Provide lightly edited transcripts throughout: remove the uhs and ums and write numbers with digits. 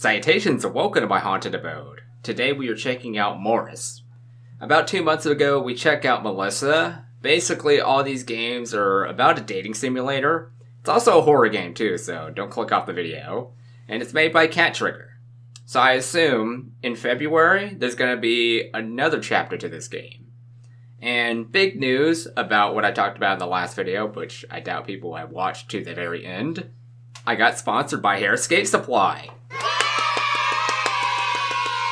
Salutations and welcome to my haunted abode. Today we are checking out Morris. About 2 months ago we checked out Melissa. Basically all these games are about a dating simulator. It's also a horror game too, so don't click off the video. And it's made by Cat Trigger. So I assume in February there's going to be another chapter to this game. And big news about what I talked about in the last video, which I doubt people have watched to the very end. I got sponsored by Escape Supply.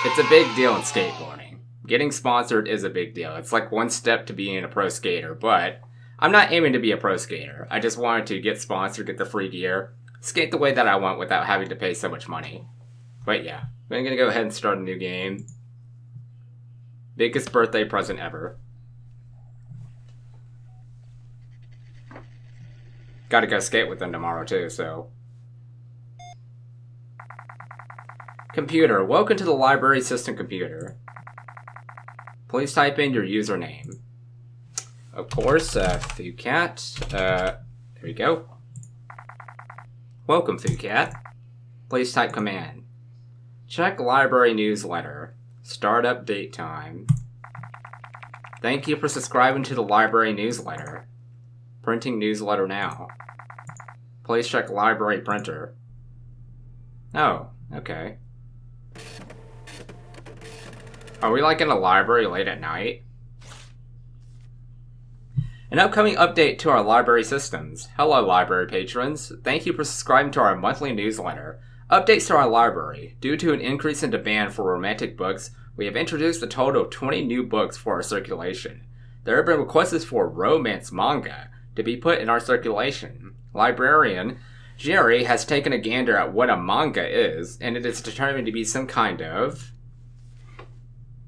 It's a big deal in skateboarding. Getting sponsored is a big deal. It's like one step to being a pro skater, but I'm not aiming to be a pro skater. I just wanted to get sponsored, get the free gear, skate the way that I want without having to pay so much money. But yeah, I'm gonna go ahead and start a new game. Biggest birthday present ever. Gotta go skate with them tomorrow too, so. Computer, welcome to the library system computer. Please type in your username. Of course, FooCat. There we go. Welcome, FooCat. Please type command. Check library newsletter. Start up date time. Thank you for subscribing to the library newsletter. Printing newsletter now. Please check library printer. Oh, okay. Are we like in a library late at night? An upcoming update to our library systems. Hello library patrons. Thank you for subscribing to our monthly newsletter. Updates to our library. Due to an increase in demand for romantic books, we have introduced a total of 20 new books for our circulation. There have been requests for romance manga to be put in our circulation. Librarian Joeyyy has taken a gander at what a manga is, and it is determined to be some kind of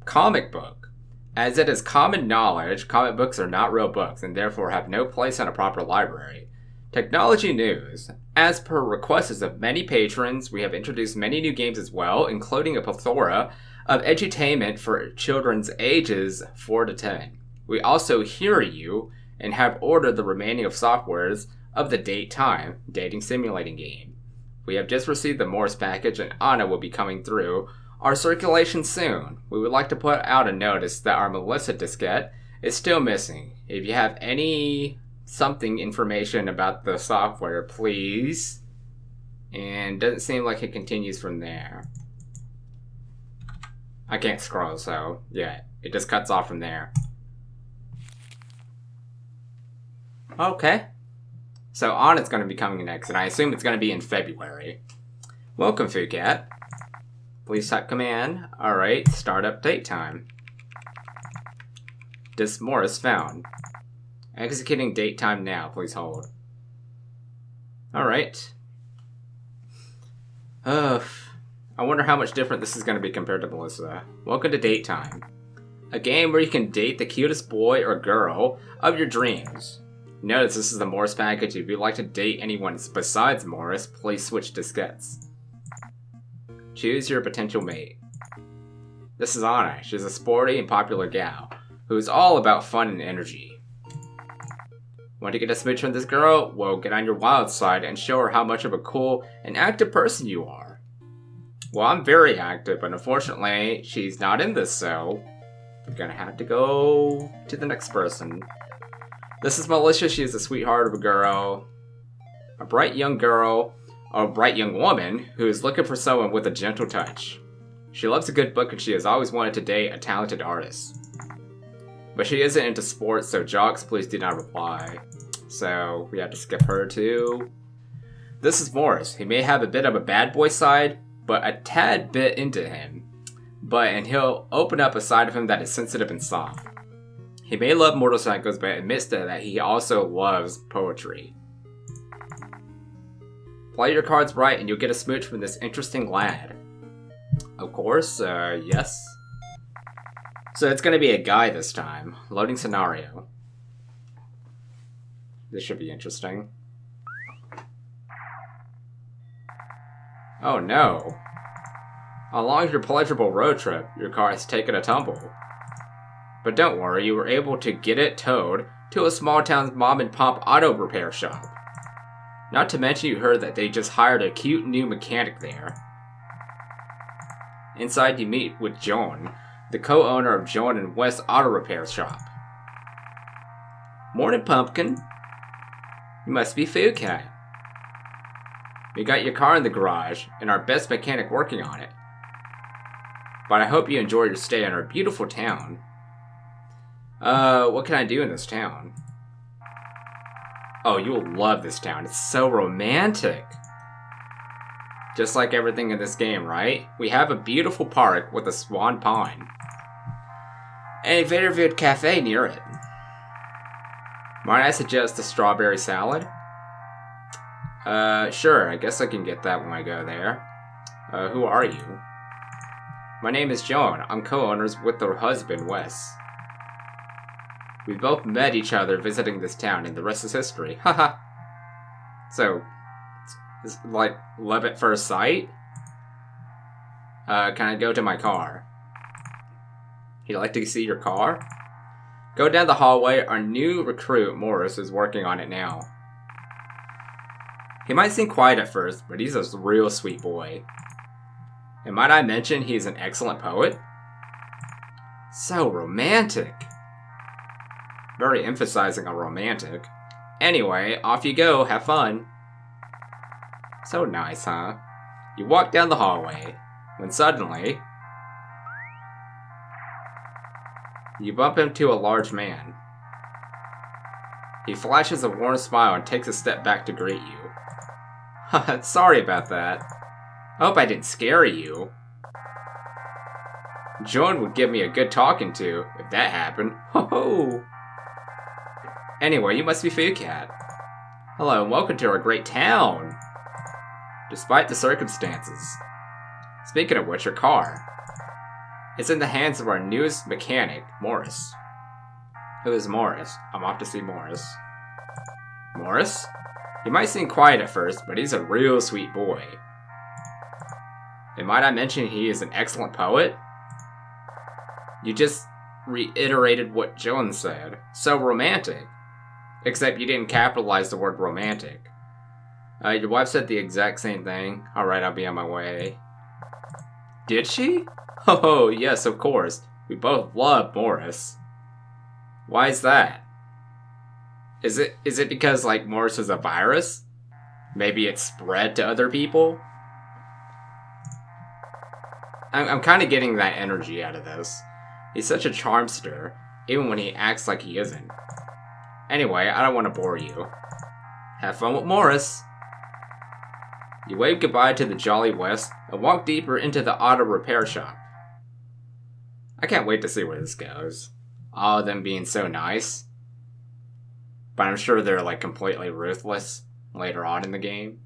comic book. As it is common knowledge, comic books are not real books and therefore have no place in a proper library. Technology news. As per requests of many patrons, we have introduced many new games as well, including a plethora of edutainment for children's ages 4 to 10. We also hear you and have ordered the remaining of softwares of the Date Time dating simulating game. We have just received the Morris package and Anna will be coming through our circulation soon. We would like to put out a notice that our Melissa diskette is still missing. If you have any information about the software, please. And doesn't seem like it continues from there. I can't scroll, so yeah, it just cuts off from there. Okay. So Anna's going to be coming next, and I assume it's going to be in February. Welcome, FooCat. Please type command. Alright, start up date time. Disk Morris found. Executing date time now, please hold. Alright. I wonder how much different this is going to be compared to Melissa. Welcome to Date Time. A game where you can date the cutest boy or girl of your dreams. Notice this is the Morris package. If you'd like to date anyone besides Morris, please switch diskettes. Choose your potential mate. This is Anna. She's a sporty and popular gal who is all about fun and energy. Want to get a smooch from this girl? Well, get on your wild side and show her how much of a cool and active person you are. Well, I'm very active, but unfortunately, she's not in this, so we're gonna have to go to the next person. This is Melissa. She is a sweetheart of a girl. A bright young woman who is looking for someone with a gentle touch. She loves a good book and she has always wanted to date a talented artist. But she isn't into sports, so jocks, please do not reply. So we have to skip her too. This is Morris. He may have a bit of a bad boy side, but a tad bit into him. And he'll open up a side of him that is sensitive and soft. He may love motorcycles, but admits that he also loves poetry. Play your cards right and you'll get a smooch from this interesting lad. Of course, yes. So it's going to be a guy this time. Loading scenario. This should be interesting. Oh no. Along your pleasurable road trip, your car has taken a tumble. But don't worry, you were able to get it towed to a small town's mom and pop auto repair shop. Not to mention you heard that they just hired a cute new mechanic there. Inside you meet with John, the co-owner of John and West Auto Repair Shop. Morning, Pumpkin. You must be Food Cat. We got your car in the garage, and our best mechanic working on it. But I hope you enjoy your stay in our beautiful town. What can I do in this town? Oh, you'll love this town. It's so romantic. Just like everything in this game, right? We have a beautiful park with a swan pond. And a very good cafe near it. Might I suggest a strawberry salad? Sure, I guess I can get that when I go there. Who are you? My name is Joan. I'm co-owners with her husband, Wes. We both met each other visiting this town, and the rest is history. Haha. So, it's like love at first sight? Can I go to my car? You'd like to see your car? Go down the hallway. Our new recruit, Morris, is working on it now. He might seem quiet at first, but he's a real sweet boy. And might I mention he's an excellent poet? So romantic. Very emphasizing on romantic. Anyway, off you go, have fun. So nice, huh? You walk down the hallway, when suddenly, you bump into a large man. He flashes a warm smile and takes a step back to greet you. Sorry about that. I hope I didn't scare you. Joan would give me a good talking to, if that happened. Ho-ho! Anyway, you must be Food Cat. Hello, and welcome to our great town. Despite the circumstances. Speaking of which, your car. It's in the hands of our newest mechanic, Morris. Who is Morris? I'm off to see Morris. Morris? He might seem quiet at first, but he's a real sweet boy. And might I mention he is an excellent poet? You just reiterated what Joan said. So romantic. Except you didn't capitalize the word romantic. Your wife said the exact same thing. Alright, I'll be on my way. Did she? Oh, yes, of course. We both love Morris. Why is that? Is it because, like, Morris is a virus? Maybe it's spread to other people? I'm kind of getting that energy out of this. He's such a charmster, even when he acts like he isn't. Anyway, I don't want to bore you. Have fun with Morris. You wave goodbye to the Jolly West and walk deeper into the auto repair shop. I can't wait to see where this goes. All of them being so nice. But I'm sure they're like completely ruthless later on in the game.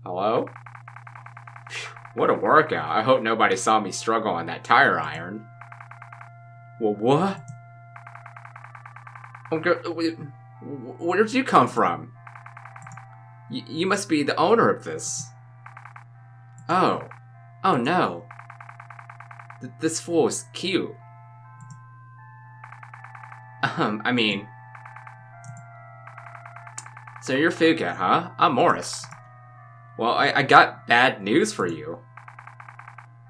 Hello? Phew, what a workout. I hope nobody saw me struggle on that tire iron. Well, what? Oh, where did you come from? You must be the owner of this. Oh. Oh no. This fool is cute. I mean... So you're Food Cat, huh? I'm Morris. Well, I got bad news for you.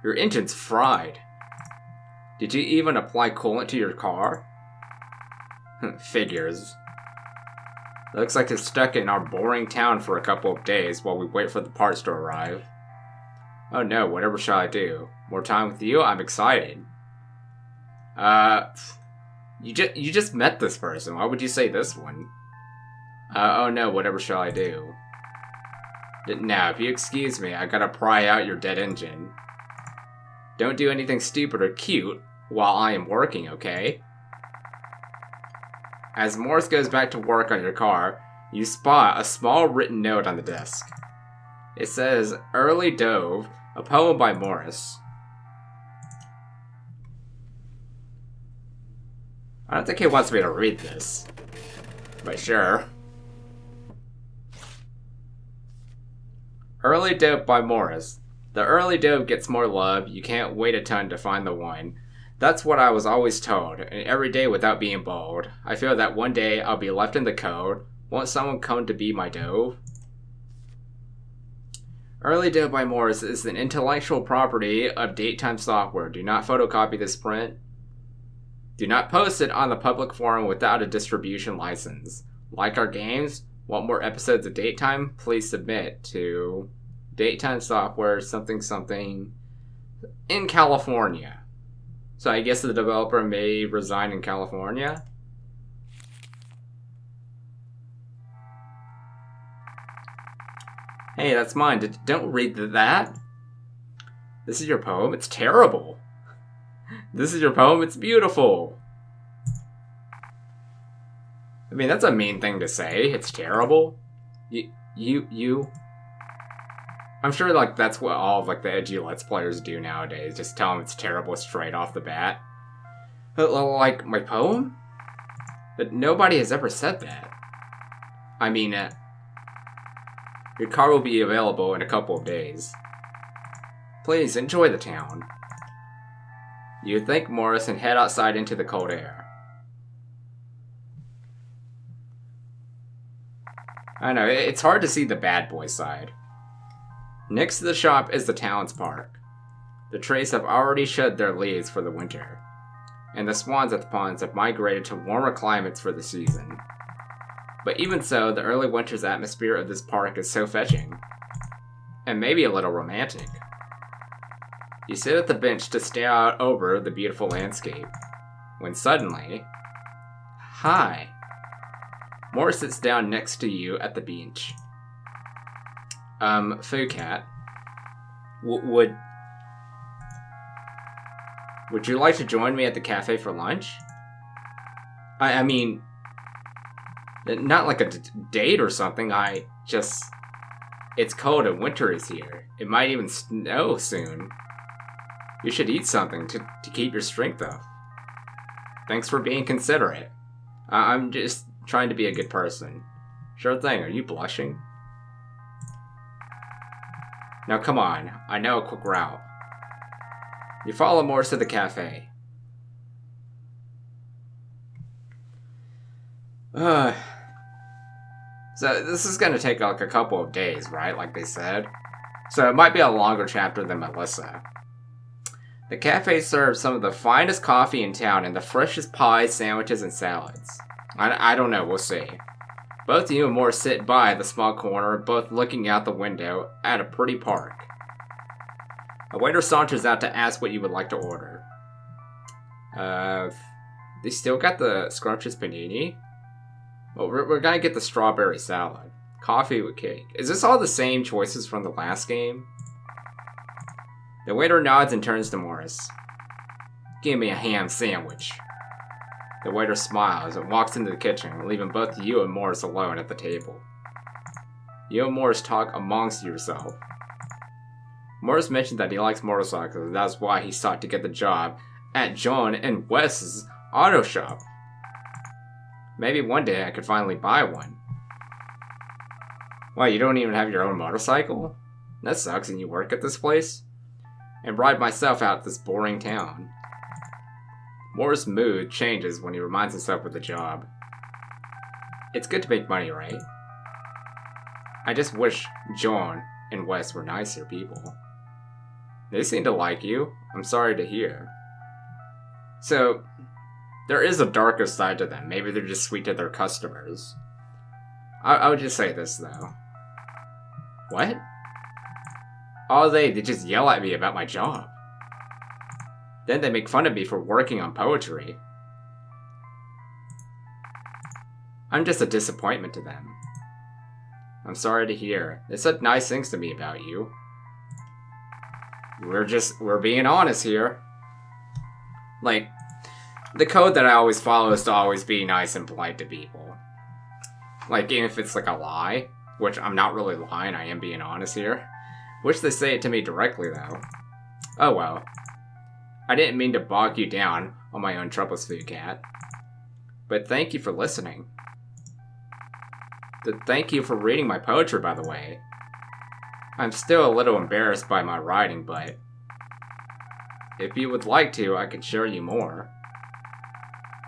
Your engine's fried. Did you even apply coolant to your car? Figures. Looks like it's stuck in our boring town for a couple of days while we wait for the parts to arrive. Oh no, whatever shall I do? More time with you? I'm excited. You just met this person. Why would you say this one? Oh no, whatever shall I do? Now, if you excuse me, I gotta pry out your dead engine. Don't do anything stupid or cute while I am working, okay? As Morris goes back to work on your car, you spot a small written note on the desk. It says, Early Dove, a poem by Morris. I don't think he wants me to read this, but sure. Early Dove by Morris. The early dove gets more love, you can't wait a ton to find the one. That's what I was always told, and every day without being bold. I feel that one day I'll be left in the cold. Won't someone come to be my dove? Early Doe by Morris is an intellectual property of Datetime Software. Do not photocopy this print. Do not post it on the public forum without a distribution license. Like our games? Want more episodes of Datetime? Please submit to Datetime Software something in California. So I guess the developer may reside in California? Hey, that's mine. Don't read that. This is your poem? It's terrible. This is your poem? It's beautiful. I mean, that's a mean thing to say. It's terrible. You. I'm sure, like, that's what all of, like, the edgy Let's Players do nowadays. Just tell them it's terrible straight off the bat. Like, my poem? But nobody has ever said that. I mean, your car will be available in a couple of days. Please, enjoy the town. You thank Morris and head outside into the cold air. I know, it's hard to see the bad boy side. Next to the shop is the town's park. The trees have already shed their leaves for the winter, and the swans at the ponds have migrated to warmer climates for the season. But even so, the early winter's atmosphere of this park is so fetching, and maybe a little romantic. You sit at the bench to stare out over the beautiful landscape, when suddenly... Hi! Morris sits down next to you at the bench. Foo Cat, would you like to join me at the cafe for lunch? I mean, not like a date or something, it's cold and winter is here. It might even snow soon. You should eat something to keep your strength up. Thanks for being considerate. I'm just trying to be a good person. Sure thing, are you blushing? Now come on, I know a quick route. You follow Morris to the cafe. So this is gonna take like a couple of days, right? Like they said. So it might be a longer chapter than Melissa. The cafe serves some of the finest coffee in town and the freshest pies, sandwiches, and salads. I don't know, we'll see. Both you and Morris sit by the small corner, both looking out the window at a pretty park. A waiter saunters out to ask what you would like to order. They still got the scrumptious panini? Well, we're gonna get the strawberry salad. Coffee with cake. Is this all the same choices from the last game? The waiter nods and turns to Morris. Give me a ham sandwich. The waiter smiles and walks into the kitchen, leaving both you and Morris alone at the table. You and Morris talk amongst yourself. Morris mentioned that he likes motorcycles, and that's why he sought to get the job at John and Wes's auto shop. Maybe one day I could finally buy one. Why, you don't even have your own motorcycle? That sucks, and you work at this place? And ride myself out this boring town. Morris' mood changes when he reminds himself of the job. It's good to make money, right? I just wish John and Wes were nicer people. They seem to like you. I'm sorry to hear. So, there is a darker side to them. Maybe they're just sweet to their customers. I would just say this, though. What? All day, they just yell at me about my job. Then they make fun of me for working on poetry. I'm just a disappointment to them. I'm sorry to hear. They said nice things to me about you. We're being honest here. Like, the code that I always follow is to always be nice and polite to people. Like, even if it's like a lie, which I'm not really lying, I am being honest here. Wish they say it to me directly, though. Oh well. I didn't mean to bog you down on my own troubles, Foo Cat. But thank you for listening. Thank you for reading my poetry, by the way. I'm still a little embarrassed by my writing, but if you would like to, I can show you more.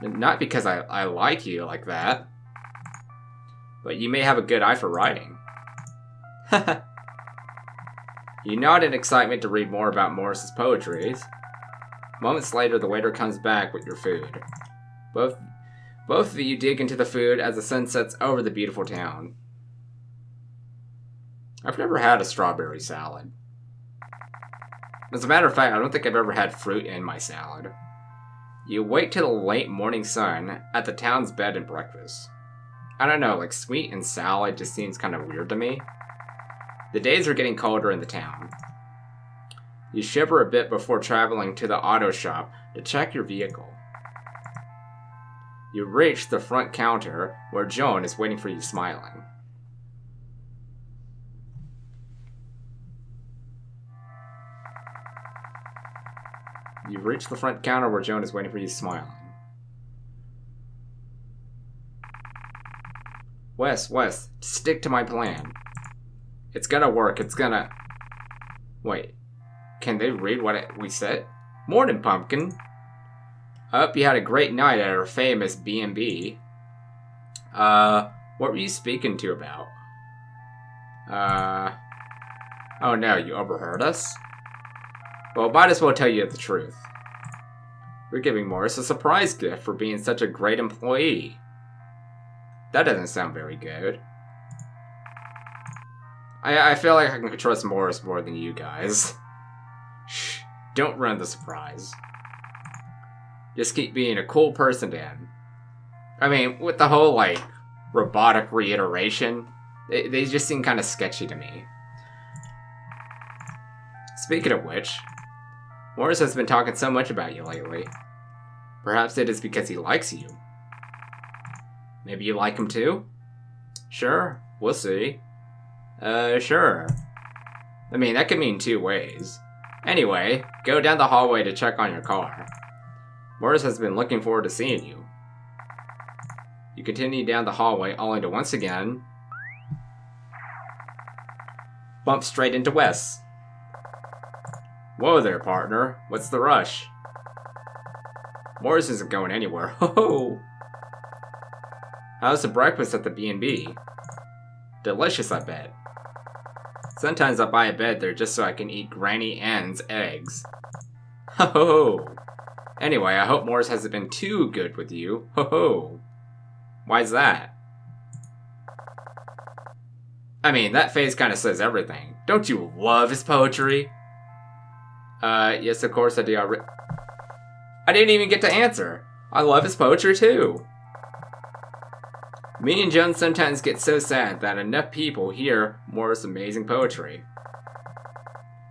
Not because I like you like that, but you may have a good eye for writing. You nod in excitement to read more about Morris's poetries. Moments later, the waiter comes back with your food. Both of you dig into the food as the sun sets over the beautiful town. I've never had a strawberry salad. As a matter of fact, I don't think I've ever had fruit in my salad. You wait till the late morning sun at the town's bed and breakfast. I don't know, like sweet and salad just seems kind of weird to me. The days are getting colder in the town. You shiver a bit before traveling to the auto shop to check your vehicle. You reach the front counter where Joan is waiting for you smiling. You've reached the front counter where Joan is waiting for you smiling. Wes, stick to my plan. It's gonna work, it's gonna... Wait, can they read what we said? Morning, Pumpkin. I hope you had a great night at our famous B&B. What were you speaking to about? Oh no, you overheard us? Well, might as well tell you the truth. We're giving Morris a surprise gift for being such a great employee. That doesn't sound very good. I feel like I can trust Morris more than you guys. Shh, don't ruin the surprise. Just keep being a cool person, Dan. I mean, with the whole, like, robotic reiteration, they just seem kind of sketchy to me. Speaking of which, Morris has been talking so much about you lately. Perhaps it is because he likes you. Maybe you like him too? Sure, we'll see. Sure. I mean, that could mean two ways. Anyway, go down the hallway to check on your car. Morris has been looking forward to seeing you. You continue down the hallway only to once again bump straight into Wes. Whoa there, partner. What's the rush? Morris isn't going anywhere. Ho-ho! How's the breakfast at the B&B? Delicious, I bet. Sometimes I buy a bed there just so I can eat Granny Ann's eggs. Ho-ho! Anyway, I hope Morris hasn't been too good with you. Ho-ho! Why's that? I mean, that face kind of says everything. Don't you love his poetry? Yes, of course I do. I didn't even get to answer. I love his poetry too. Me and Joan sometimes get so sad that enough people hear Morris' amazing poetry.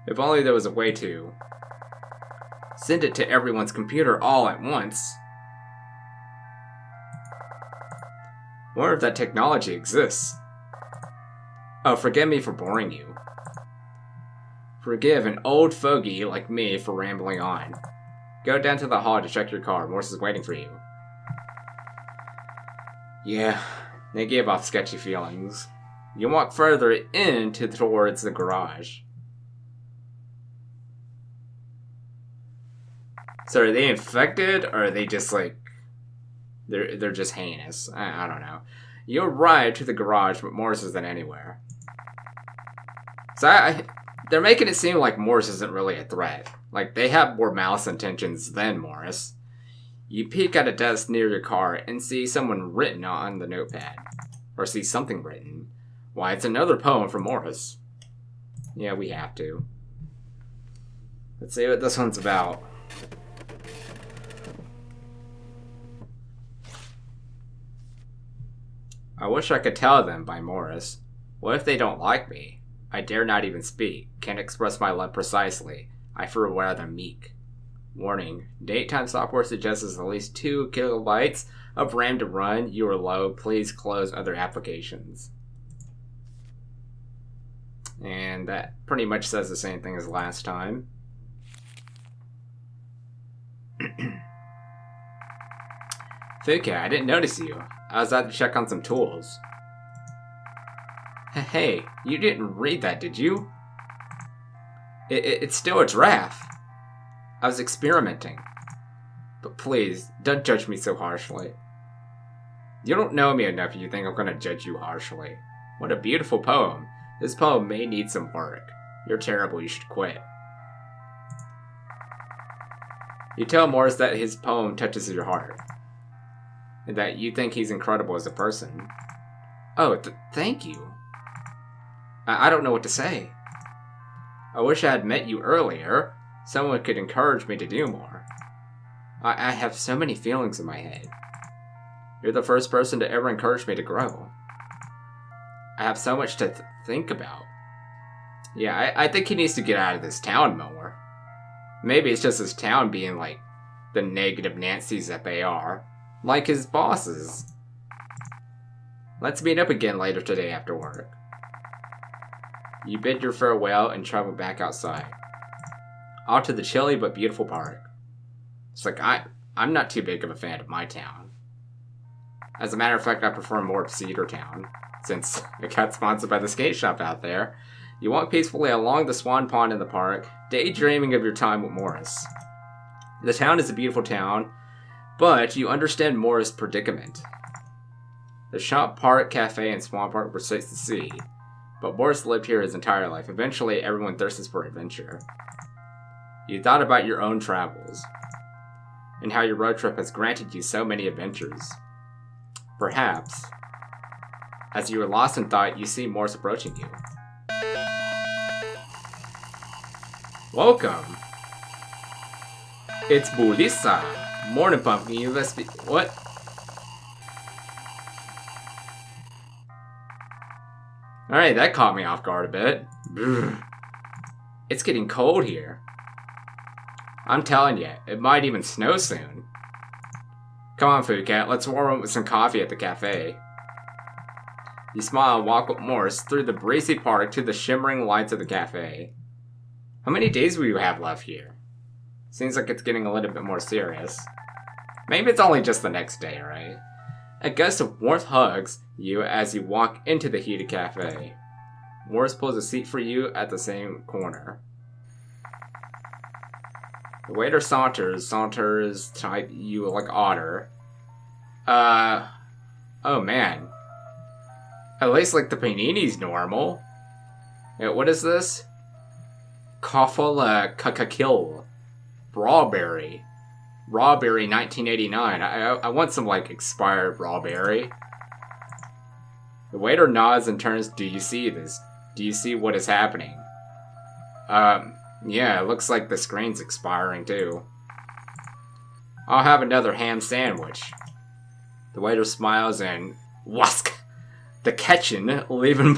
If only there was a way to send it to everyone's computer all at once. Wonder if that technology exists. Oh, forgive me for boring you. Forgive an old fogey like me for rambling on. Go down to the hall to check your car. Morris is waiting for you. Yeah, they gave off sketchy feelings. You walk further towards the garage. So are they infected, or are they just like... They're just heinous? I don't know. You arrive to the garage, but Morris isn't anywhere. So they're making it seem like Morris isn't really a threat. Like, they have more malice intentions than Morris. You peek at a desk near your car and see someone written on the notepad. Or see something written. Why, it's another poem from Morris. Yeah, we have to. Let's see what this one's about. I wish I could tell them, by Morris. What if they don't like me? I dare not even speak. Can't express my love precisely. I feel rather meek. Warning. Daytime software suggests at least 2 kilobytes of RAM to run. You are low. Please close other applications. And that pretty much says the same thing as last time. Fuka, I didn't notice you. I was out to check on some tools. Hey, you didn't read that, did you? It's still a draft. I was experimenting. But please, don't judge me so harshly. You don't know me enough if you think I'm going to judge you harshly. What a beautiful poem. This poem may need some work. You're terrible, you should quit. You tell Morris that his poem touches your heart. And that you think he's incredible as a person. Oh, thank you. I don't know what to say. I wish I had met you earlier. Someone could encourage me to do more. I have so many feelings in my head. You're the first person to ever encourage me to grow. I have so much to think about. Yeah, I think he needs to get out of this town more. Maybe it's just his town being like the negative Nancys that they are. Like his bosses. Let's meet up again later today after work. You bid your farewell and travel back outside. Out to the chilly but beautiful park. It's like, I'm not too big of a fan of my town. As a matter of fact, I prefer more of Cedar Town, since it got sponsored by the skate shop out there. You walk peacefully along the swan pond in the park, daydreaming of your time with Morris. The town is a beautiful town, but you understand Morris' predicament. The shop, park, cafe, and swan park were sights to see, but Morris lived here his entire life. Eventually, everyone thirsts for adventure. You thought about your own travels, and how your road trip has granted you so many adventures. Perhaps, as you are lost in thought, you see Morris approaching you. Welcome! It's Bulisa! Morning, Pumpkin, you must be... What? Alright, that caught me off guard a bit. Brr. It's getting cold here. I'm telling you, it might even snow soon. Come on, Food Cat, let's warm up with some coffee at the cafe. You smile and walk with Morris through the breezy park to the shimmering lights of the cafe. How many days will you have left here? Seems like it's getting a little bit more serious. Maybe it's only just the next day, right? A gust of warmth hugs you as you walk into the heated cafe. Morris pulls a seat for you at the same corner. The waiter saunters type you like otter. Oh man. At least like the panini's normal. Yeah, what is this? Koffel kakakil. Strawberry. Rawberry 1989. I want some like expired rawberry. The waiter nods and turns. Do you see this? Do you see what is happening? Yeah, it looks like the screen's expiring too. I'll have another ham sandwich. The waiter smiles and wask the kitchen, leaving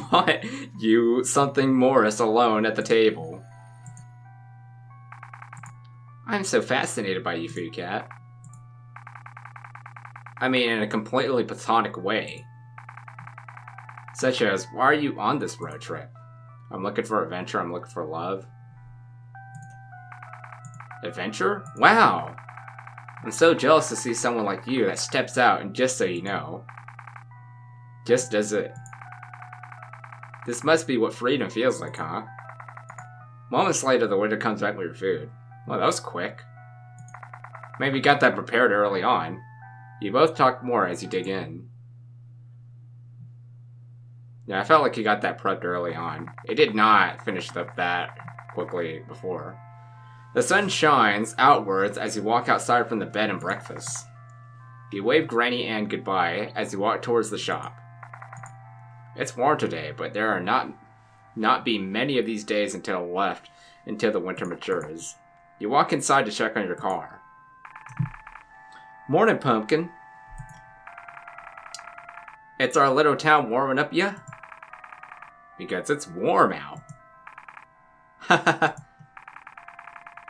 you something Morris alone at the table. I'm so fascinated by you, Food Cat. I mean, in a completely platonic way. Such as, why are you on this road trip? I'm looking for adventure, I'm looking for love. Adventure? Wow! I'm so jealous to see someone like you that steps out and just so you know, just does it. This must be what freedom feels like, huh? Moments later, the waiter comes back with your food. Well, that was quick. Maybe you got that prepared early on. You both talk more as you dig in. Yeah, I felt like you got that prepped early on. It did not finish up that quickly before. The sun shines outwards as you walk outside from the bed and breakfast. You wave Granny Ann goodbye as you walk towards the shop. It's warm today, but there are not be many of these days until the winter matures. You walk inside to check on your car. Morning, Pumpkin. It's our little town warming up, yeah? Because it's warm out.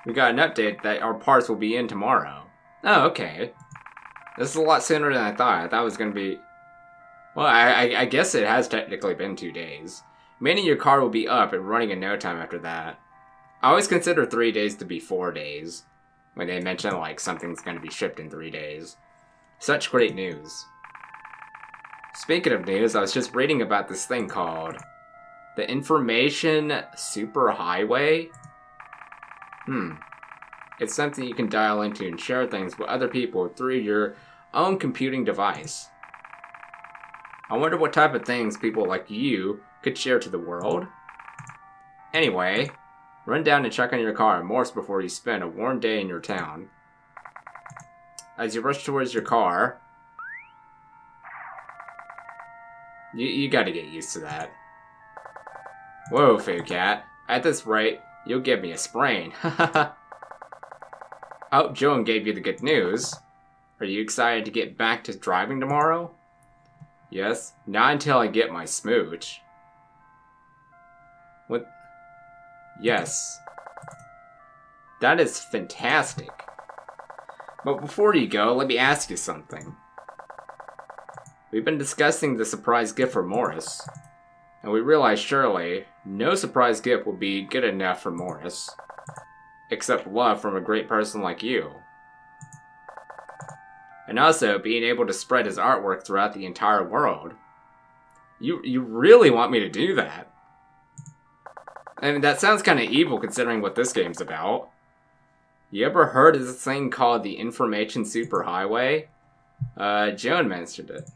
We got an update that our parts will be in tomorrow. Oh, okay. This is a lot sooner than I thought. I thought it was going to be... Well, I guess it has technically been 2 days. Meaning your car will be up and running in no time after that. I always consider 3 days to be 4 days. When they mention, like, something's going to be shipped in 3 days. Such great news. Speaking of news, I was just reading about this thing called the Information Superhighway. It's something you can dial into and share things with other people through your own computing device. I wonder what type of things people like you could share to the world. Anyway, run down and check on your car and Morse before you spend a warm day in your town. As you rush towards your car, you gotta get used to that. Whoa, Food Cat. At this rate, you'll give me a sprain. I hope Joan gave you the good news. Are you excited to get back to driving tomorrow? Yes, not until I get my smooch. What? Yes. That is fantastic. But before you go, let me ask you something. We've been discussing the surprise gift for Morris, and we realized surely no surprise gift will be good enough for Morris, except love from a great person like you. And also being able to spread his artwork throughout the entire world. You really want me to do that? I mean, that sounds kind of evil considering what this game's about. You ever heard of this thing called the Information Superhighway? Joan mentioned it.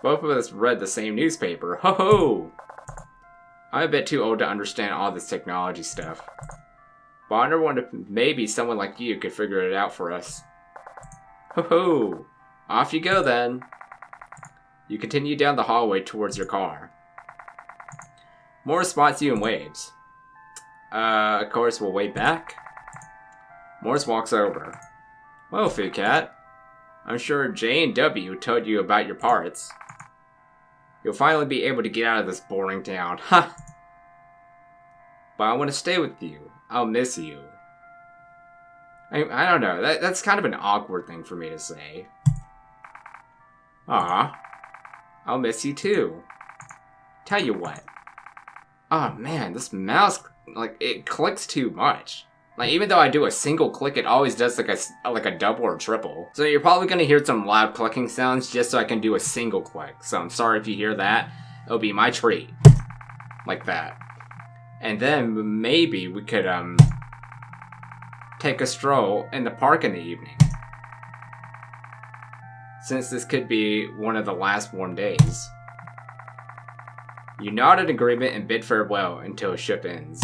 Both of us read the same newspaper. Ho ho! I'm a bit too old to understand all this technology stuff. But I wonder if maybe someone like you could figure it out for us. Ho ho! Off you go then. You continue down the hallway towards your car. Morris spots you and waves. Of course we'll wave back. Morris walks over. Well, Food Cat. I'm sure J and W told you about your parts. You'll finally be able to get out of this boring town. Ha! But I want to stay with you. I'll miss you. I don't know. That's kind of an awkward thing for me to say. Aw. I'll miss you too. Tell you what. Oh man, this mouse, like, it clicks too much. Like, even though I do a single click, it always does like a double or triple. So you're probably gonna hear some loud clicking sounds just so I can do a single click. So I'm sorry if you hear that. It'll be my treat. Like that. And then maybe we could, take a stroll in the park in the evening. Since this could be one of the last warm days. You nod in agreement and bid farewell until ship ends.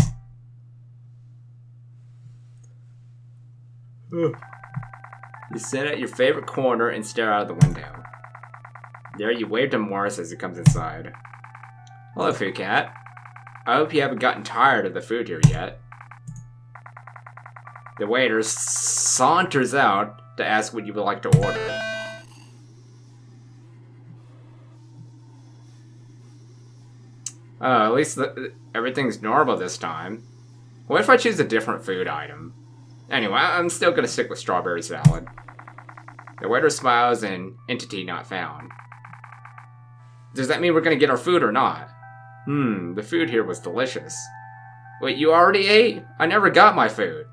You sit at your favorite corner and stare out of the window. There you wave to Morris as he comes inside. Hello, Food Cat. I hope you haven't gotten tired of the food here yet. The waiter saunters out to ask what you would like to order. At least everything's normal this time. What if I choose a different food item? Anyway, I'm still gonna stick with strawberry salad. The waiter smiles and entity not found. Does that mean we're gonna get our food or not? The food here was delicious. Wait, you already ate? I never got my food.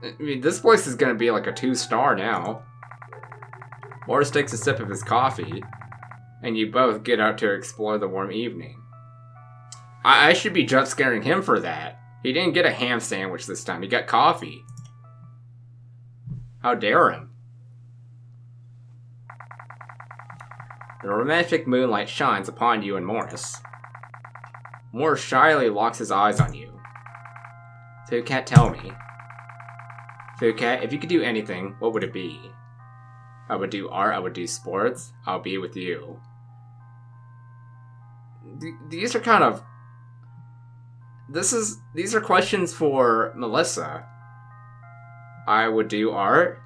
I mean, this place is gonna be like a 2-star now. Morris takes a sip of his coffee, and you both get out to explore the warm evening. I should be jump scaring him for that. He didn't get a ham sandwich this time, he got coffee. How dare him? The romantic moonlight shines upon you and Morris. Morris shyly locks his eyes on you. Food Cat, tell me. Food Cat, if you could do anything, what would it be? I would do art, I would do sports, I'll be with you. These are kind of... These are questions for Melissa. I would do art?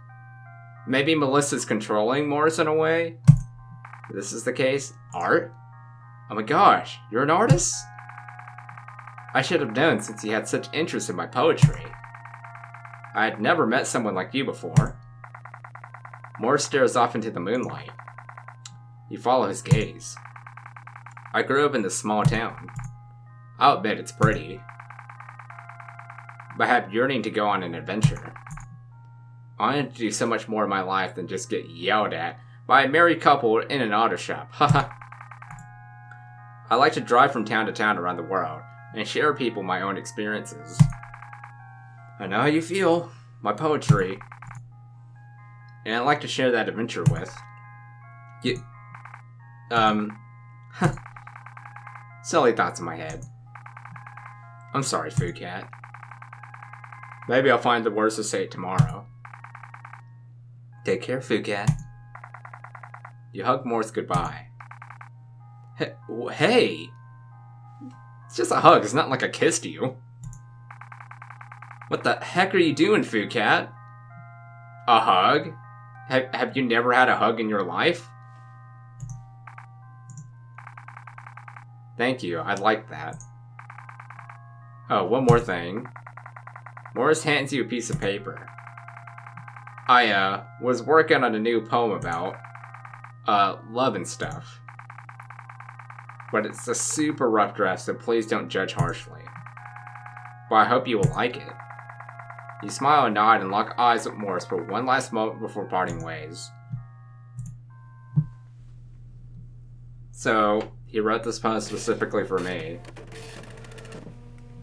Maybe Melissa's controlling Morris in a way? If this is the case. Art? Oh my gosh, you're an artist? I should have known since you had such interest in my poetry. I had never met someone like you before. Morris stares off into the moonlight. You follow his gaze. I grew up in this small town. I'll admit it's pretty. But I have yearning to go on an adventure. I wanted to do so much more in my life than just get yelled at by a married couple in an auto shop. Haha. I like to drive from town to town around the world and share people my own experiences. I know how you feel. My poetry. And I like to share that adventure with. Silly thoughts in my head. I'm sorry, Food Cat. Maybe I'll find the worst to say it tomorrow. Take care, Food Cat. You hug Morris goodbye. Hey! It's just a hug, it's not like I kissed you. What the heck are you doing, Food Cat? A hug? Have you never had a hug in your life? Thank you, I'd like that. Oh, one more thing. Morris hands you a piece of paper. I, was working on a new poem about, love and stuff. But it's a super rough draft, so please don't judge harshly. But I hope you will like it. You smile and nod and lock eyes with Morris for one last moment before parting ways. So, he wrote this poem specifically for me.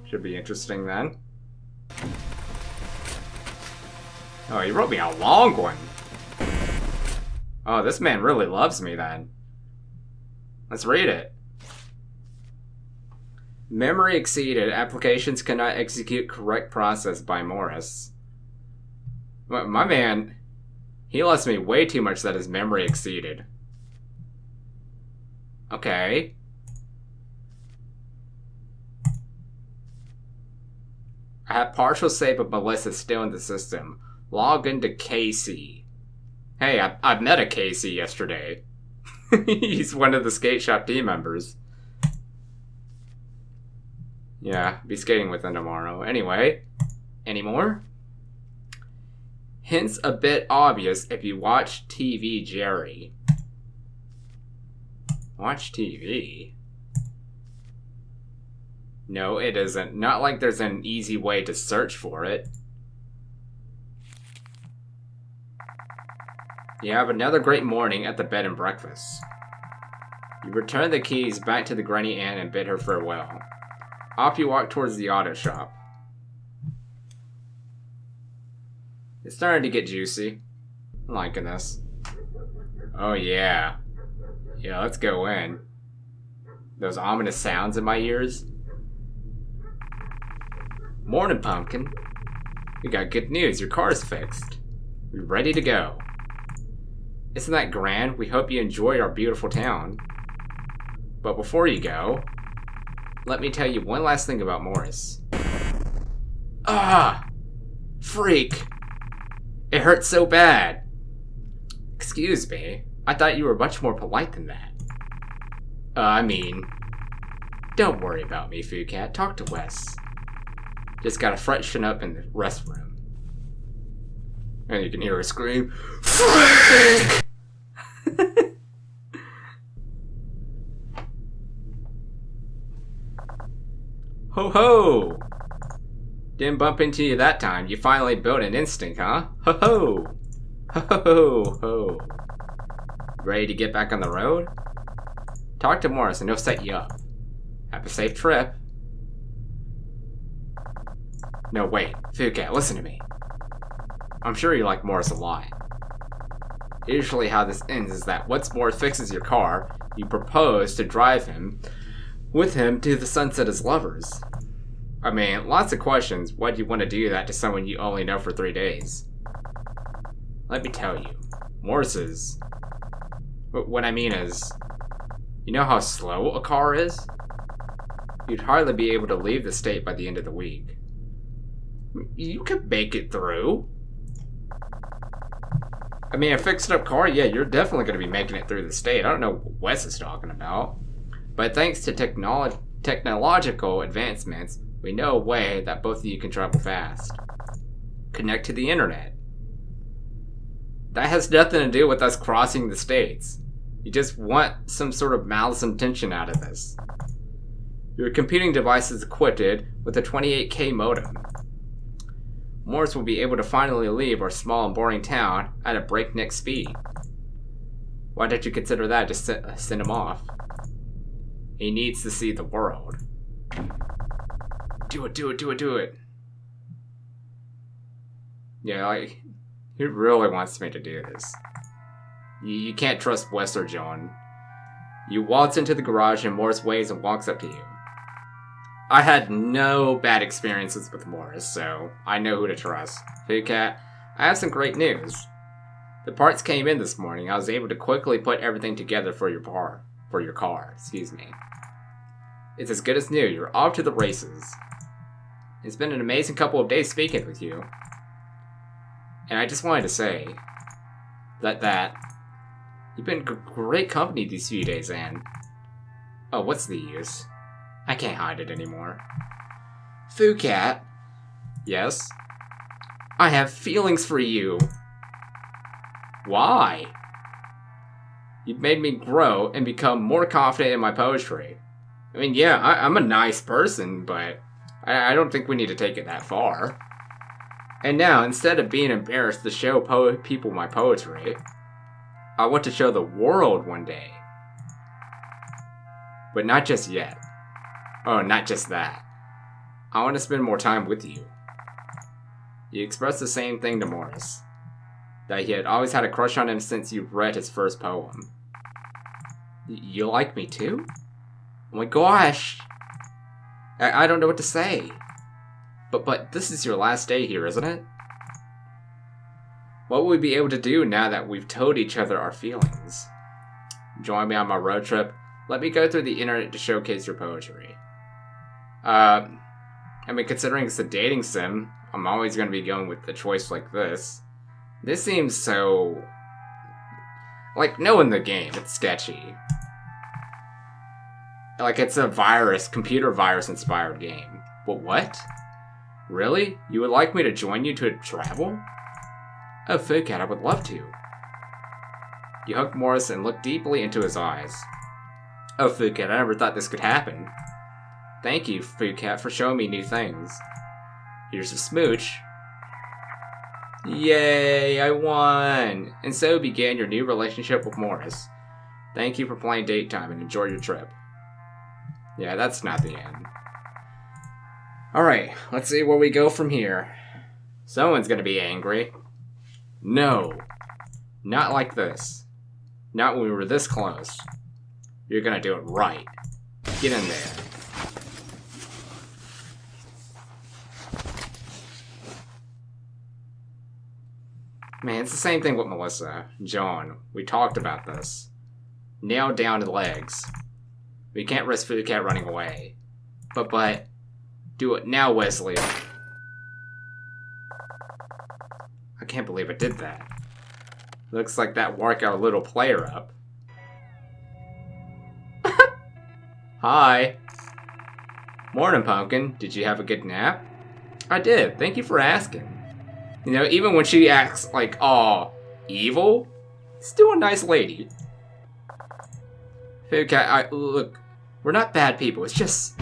Should be interesting then. Oh, he wrote me a long one. Oh, this man really loves me then. Let's read it. Memory exceeded. Applications cannot execute correct process by Morris. My man, he loves me way too much that his memory exceeded. Okay. I have partial save of Melissa still in the system. Log into Casey. Hey, I've met a Casey yesterday. He's one of the skate shop team members. Yeah, be skating with him tomorrow. Anyway, any more? Hints a bit obvious if you watch TV, Jerry. Watch TV? No, it isn't. Not like there's an easy way to search for it. You have another great morning at the bed and breakfast. You return the keys back to the Granny Ann and bid her farewell. Off you walk towards the auto shop. It's starting to get juicy. I'm liking this. Oh yeah. Yeah, let's go in. Those ominous sounds in my ears. Morning, Pumpkin. We got good news. Your car's fixed. We're ready to go. Isn't that grand? We hope you enjoy our beautiful town. But before you go, let me tell you one last thing about Morris. Ah! Freak! It hurts so bad. Excuse me. I thought you were much more polite than that. I mean, don't worry about me, Food Cat. Talk to Wes. Just gotta freshen up in the restroom. And you can hear her scream, Freak! Ho ho! Didn't bump into you that time. You finally built an instinct, huh? Ho ho! Ho ho ho! Ready to get back on the road? Talk to Morris and he'll set you up. Have a safe trip. No, wait. Food Cat, listen to me. I'm sure you like Morris a lot. Usually how this ends is that once Morris fixes your car, you propose to drive him with him to the sunset as lovers. I mean, lots of questions. Why'd you want to do that to someone you only know for 3 days? Let me tell you, Morris is... What I mean is, you know how slow a car is? You'd hardly be able to leave the state by the end of the week. You could make it through. I mean, a fixed-up car, yeah, you're definitely going to be making it through the state. I don't know what Wes is talking about. But thanks to technological advancements, we know a way that both of you can travel fast. Connect to the internet. That has nothing to do with us crossing the states. You just want some sort of malice intention out of this. Your computing device is equipped with a 28K modem. Morris will be able to finally leave our small and boring town at a breakneck speed. Why don't you consider that to send him off? He needs to see the world. Do it, do it, do it, do it. Yeah, like, he really wants me to do this. You can't trust Wes or John. You waltz into the garage and Morris waves and walks up to you. I had no bad experiences with Morris, so I know who to trust. Foodcat, I have some great news. The parts came in this morning. I was able to quickly put everything together for your car. Excuse me. It's as good as new. You're off to the races. It's been an amazing couple of days speaking with you. And I just wanted to say that you've been great company these few days, and oh, what's the use? I can't hide it anymore. Foodcat. Yes? I have feelings for you. Why? You've made me grow and become more confident in my poetry. I mean, yeah, I'm a nice person, but I don't think we need to take it that far. And now, instead of being embarrassed to show people my poetry, I want to show the world one day. But not just yet. Oh, not just that. I want to spend more time with you. You expressed the same thing to Morris. That he had always had a crush on him since you read his first poem. You like me too? Oh my gosh! I don't know what to say. But this is your last day here, isn't it? What will we be able to do now that we've told each other our feelings? Join me on my road trip. Let me go through the internet to showcase your poetry. I mean, considering it's a dating sim, I'm always going to be going with a choice like this. This seems so... like, knowing the game, it's sketchy. Like, it's a computer virus-inspired game. But what? Really? You would like me to join you to travel? Oh, Foodcat, I would love to. You hugged Morris and looked deeply into his eyes. Oh, Foodcat, I never thought this could happen. Thank you, Foodcat, for showing me new things. Here's a smooch. Yay, I won! And so began your new relationship with Morris. Thank you for playing Date Time and enjoy your trip. Yeah, that's not the end. Alright, let's see where we go from here. Someone's gonna be angry. No. Not like this. Not when we were this close. You're gonna do it right. Get in there. Man, it's the same thing with Melissa. John, we talked about this. Nailed down to the legs. We can't risk Foodcat running away. But, do it now, Wesley. I can't believe I did that. Looks like that worked our little player up. Hi. Morning, Pumpkin. Did you have a good nap? I did. Thank you for asking. You know, even when she acts like, aw, evil, still a nice lady. Foodcat, look, we're not bad people. It's just...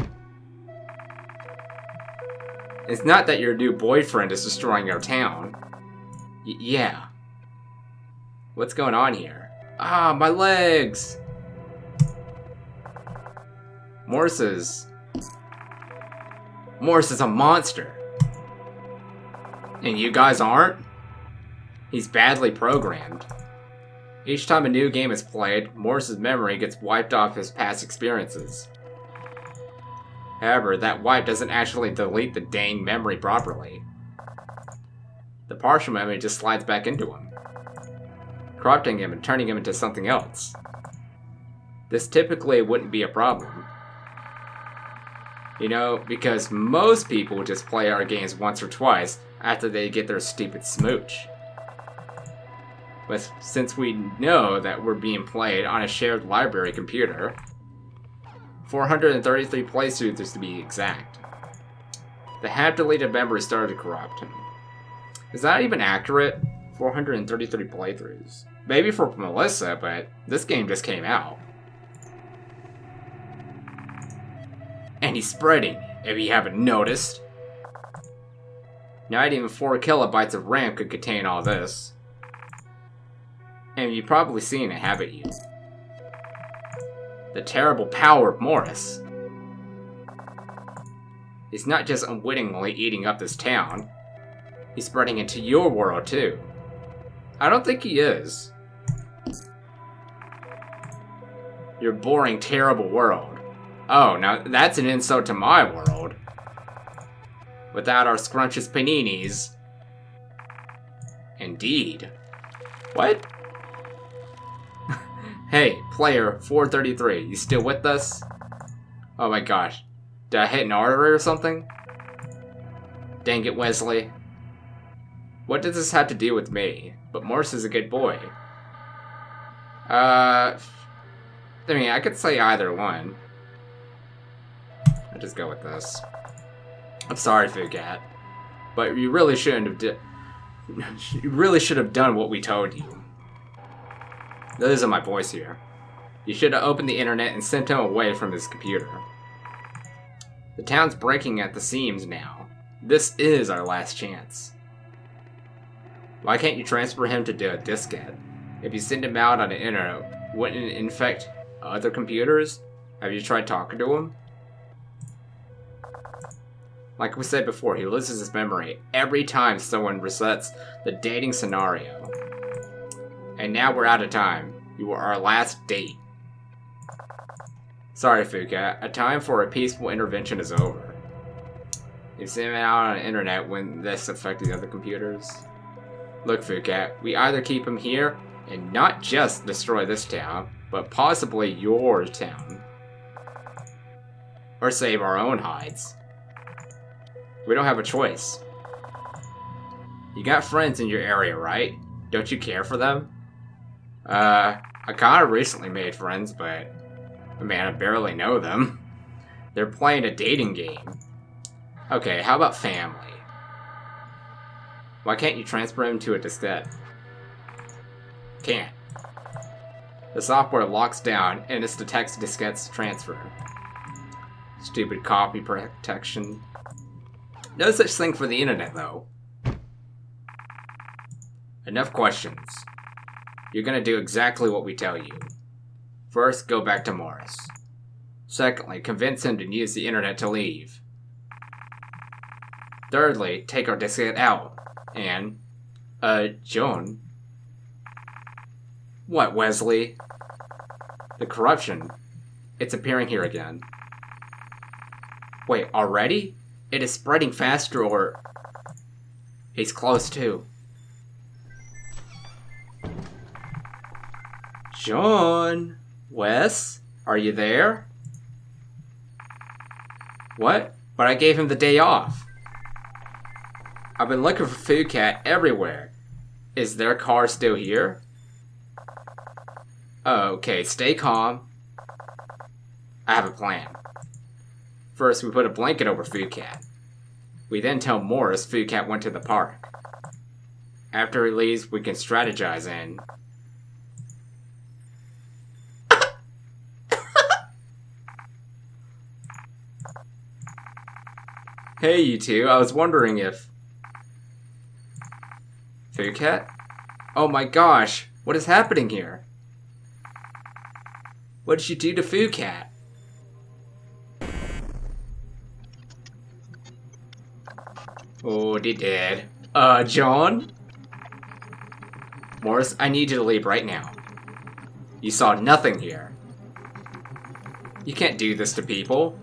it's not that your new boyfriend is destroying our town. Yeah. What's going on here? Ah, my legs! Morris is a monster. And you guys aren't? He's badly programmed. Each time a new game is played, Morris's memory gets wiped off his past experiences. However, that wipe doesn't actually delete the dang memory properly. The partial memory just slides back into him, corrupting him and turning him into something else. This typically wouldn't be a problem. You know, because most people just play our games once or twice after they get their stupid smooch. But since we know that we're being played on a shared library computer, 433 playthroughs to be exact, the half-deleted memory started to corrupt him. Is that even accurate? 433 playthroughs. Maybe for Melissa, but this game just came out. And he's spreading, if you haven't noticed. Not even 4 kilobytes of RAM could contain all this. And you've probably seen it, haven't you? The terrible power of Morris. He's not just unwittingly eating up this town. He's spreading into your world, too. I don't think he is. Your boring, terrible world. Oh, now that's an insult to my world. Without our scrumptious paninis. Indeed. What? Hey, player 433, you still with us? Oh my gosh. Did I hit an artery or something? Dang it, Wesley. What does this have to do with me? But Morris is a good boy. I mean, I could say either one. I'll just go with this. I'm sorry, Fugat. But you really shouldn't have you really should have done what we told you. Those are my boys here. You should have opened the internet and sent him away from his computer. The town's breaking at the seams now. This is our last chance. Why can't you transfer him to the diskette? If you send him out on the internet, wouldn't it infect other computers? Have you tried talking to him? Like we said before, he loses his memory every time someone resets the dating scenario. And now we're out of time. You were our last date. Sorry, Fuka. A time for a peaceful intervention is over. You sent him out on the internet when this affected the other computers. Look, Fuka, we either keep him here and not just destroy this town, but possibly your town. Or save our own hides. We don't have a choice. You got friends in your area, right? Don't you care for them? I kinda recently made friends, but man, I barely know them. They're playing a dating game. Okay, how about family? Why can't you transfer him to a diskette? Can't. The software locks down and it detects diskette's transfer. Stupid copy protection. No such thing for the internet, though. Enough questions. You're gonna do exactly what we tell you. First, go back to Morris. Secondly, convince him to use the internet to leave. Thirdly, take our diskette out. And, Joan. What, Wesley? The corruption. It's appearing here again. Wait, already? It is spreading faster, or... He's close, too. John? Wes? Are you there? What? But I gave him the day off. I've been looking for Food Cat everywhere. Is their car still here? Okay, stay calm. I have a plan. First, we put a blanket over Food Cat. We then tell Morris Food Cat went to the park. After he leaves, we can strategize and... Hey, you two, I was wondering if... Food Cat? Oh my gosh, what is happening here? What did you do to Food Cat? Oh, they did. John? Morris, I need you to leave right now. You saw nothing here. You can't do this to people.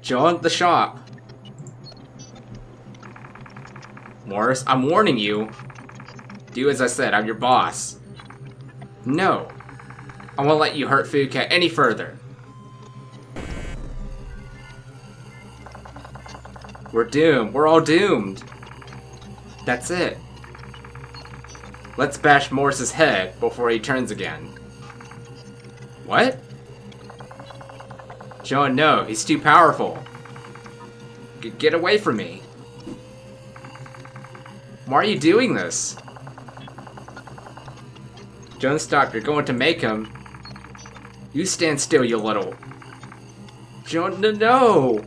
John, the shop. Morris, I'm warning you. Do as I said, I'm your boss. No. I won't let you hurt Food Cat any further. We're doomed. We're all doomed. That's it. Let's bash Morris's head before he turns again. What? John, no. He's too powerful. Get away from me. Why are you doing this? John, stop. You're going to make him. You stand still, you little... John, no!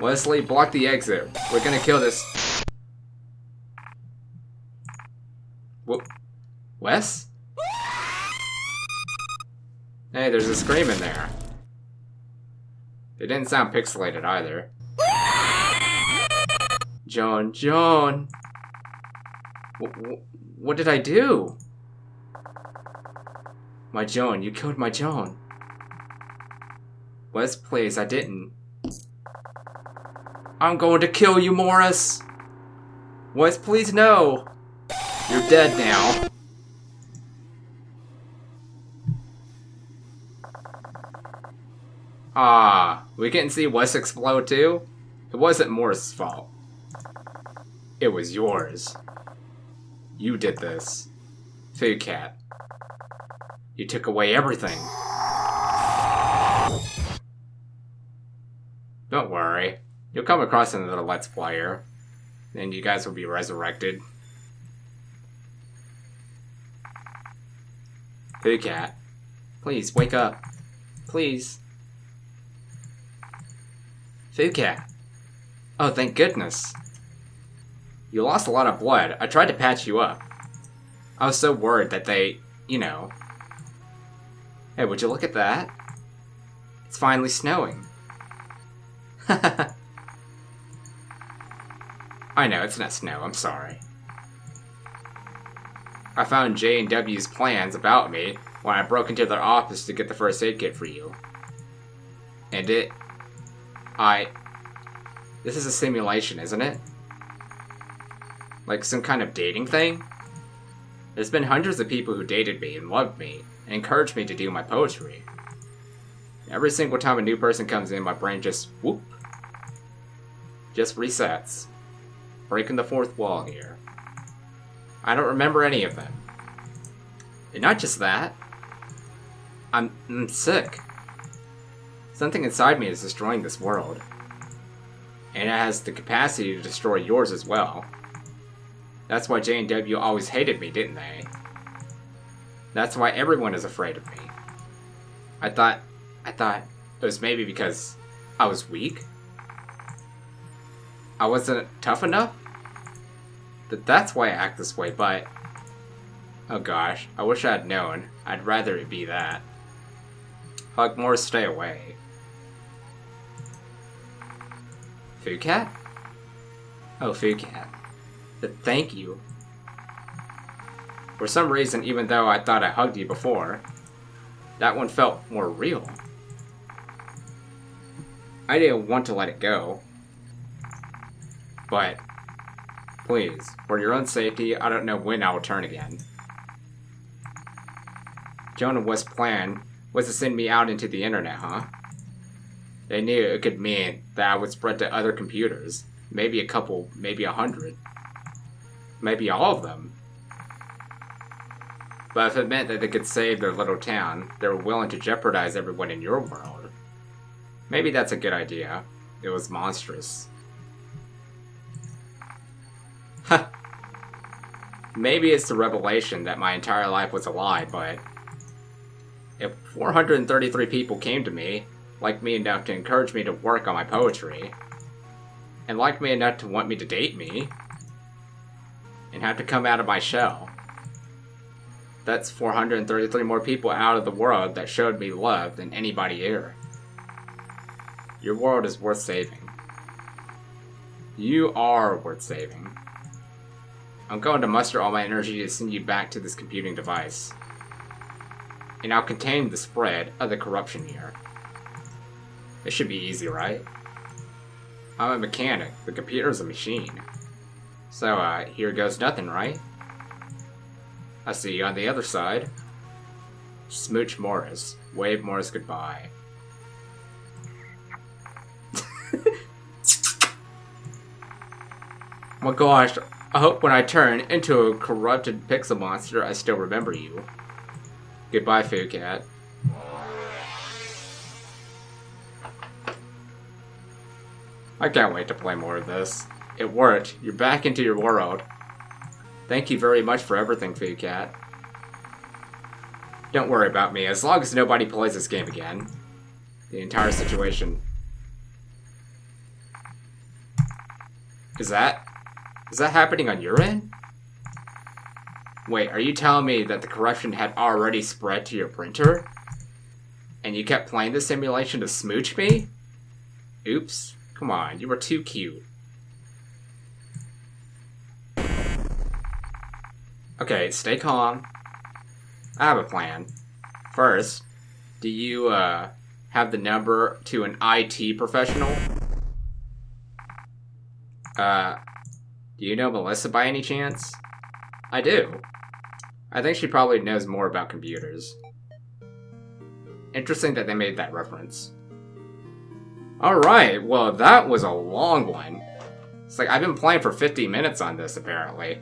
Wesley, block the exit. We're gonna kill this... Wes? Hey, there's a scream in there. It didn't sound pixelated either. John. What did I do? My Joan, you killed my Joan. Wes, please, I didn't. I'm going to kill you, Morris! Wes, please, no! You're dead now. Ah, we can see Wes explode too? It wasn't Morris' fault. It was yours. You did this. Food Cat. You took away everything. Don't worry. You'll come across another Let's Player. And you guys will be resurrected. Food Cat. Please, wake up. Please. Food Cat. Oh, thank goodness. You lost a lot of blood. I tried to patch you up. I was so worried that they, you know. Hey, would you look at that? It's finally snowing. I know, it's not snow, I'm sorry. I found J and W's plans about me when I broke into their office to get the first aid kit for you. And this is a simulation, isn't it? Like some kind of dating thing? There's been hundreds of people who dated me and loved me and encouraged me to do my poetry. Every single time a new person comes in, my brain just whoop. Just resets. Breaking the fourth wall here. I don't remember any of them. And not just that. I'm sick. Something inside me is destroying this world. And it has the capacity to destroy yours as well. That's why J and W always hated me, didn't they? That's why everyone is afraid of me. I thought it was maybe because I was weak? I wasn't tough enough? That's why I act this way, but... Oh gosh, I wish I had known. I'd rather it be that. Hug more, stay away. Food Cat? Oh, Food Cat. Thank you. For some reason, even though I thought I hugged you before, that one felt more real. I didn't want to let it go. But, please, for your own safety, I don't know when I will turn again. Joan and West's plan was to send me out into the internet, huh? They knew it could mean that I would spread to other computers. Maybe a couple, maybe 100. Maybe all of them. But if it meant that they could save their little town, they were willing to jeopardize everyone in your world. Maybe that's a good idea. It was monstrous. Huh. Maybe it's the revelation that my entire life was a lie, but... if 433 people came to me, liked me enough to encourage me to work on my poetry, and liked me enough to want me to date me, and have to come out of my shell, that's 433 more people out of the world that showed me love than anybody here. Your world is worth saving. You are worth saving. I'm going to muster all my energy to send you back to this computing device. And I'll contain the spread of the corruption here. It should be easy, right? I'm a mechanic. The computer's a machine. So, here goes nothing, right? I'll see you on the other side. Smooch Morris. Wave Morris goodbye. My gosh, I hope when I turn into a corrupted pixel monster, I still remember you. Goodbye, Food Cat. I can't wait to play more of this. It worked. You're back into your world. Thank you very much for everything, Food Cat. Don't worry about me, as long as nobody plays this game again. The entire situation. Is that happening on your end? Wait, are you telling me that the corruption had already spread to your printer? And you kept playing the simulation to smooch me? Oops. Come on, you were too cute. Okay, stay calm. I have a plan. First, do you have the number to an IT professional? Do you know Melissa by any chance? I do. I think she probably knows more about computers. Interesting that they made that reference. Alright, well that was a long one. It's like I've been playing for 50 minutes on this apparently.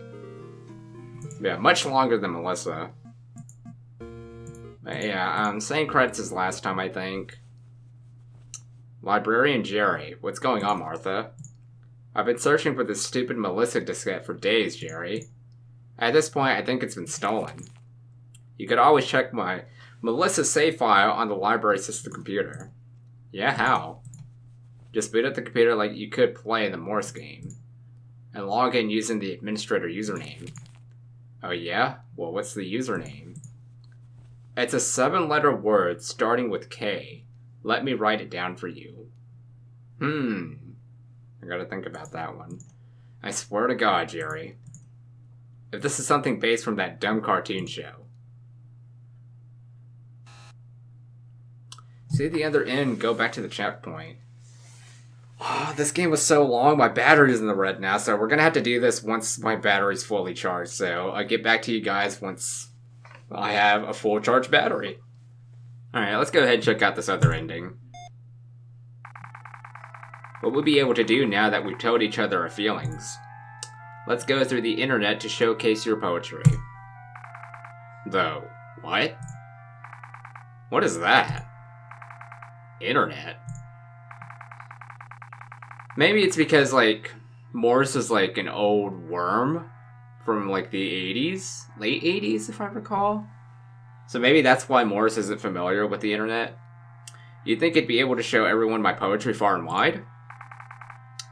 Yeah, much longer than Melissa. But yeah, same credits as last time I think. Librarian Jerry. What's going on, Martha? I've been searching for this stupid Melissa diskette for days, Jerry. At this point, I think it's been stolen. You could always check my Melissa save file on the library system computer. Yeah, how? Just boot up the computer like you could play the Morse game. And log in using the administrator username. Oh yeah? Well, what's the username? It's a 7-letter word starting with K. Let me write it down for you. I gotta think about that one. I swear to God, Jerry. If this is something based from that dumb cartoon show. See the other end, go back to the checkpoint. Oh, this game was so long, my battery's in the red now, so we're gonna have to do this once my battery's fully charged, so I'll get back to you guys once I have a full charged battery. Alright, let's go ahead and check out this other ending. What we'll be able to do now that we've told each other our feelings. Let's go through the internet to showcase your poetry. Though, what? What is that? Internet? Maybe it's because, like, Morse is like an old worm from like the 80s? Late 80s, if I recall? So maybe that's why Morse isn't familiar with the internet. You'd think it'd be able to show everyone my poetry far and wide?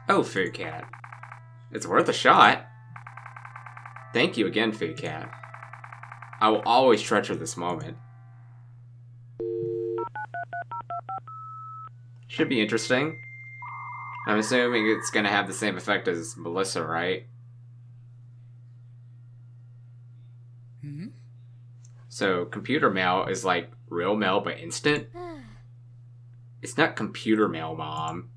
Oh, Food Cat. It's worth a shot. Thank you again, Food Cat. I will always treasure this moment. Should be interesting. I'm assuming it's gonna have the same effect as Melissa, right? Mm-hmm. So, computer mail is like real mail but instant? It's not computer mail, Mom.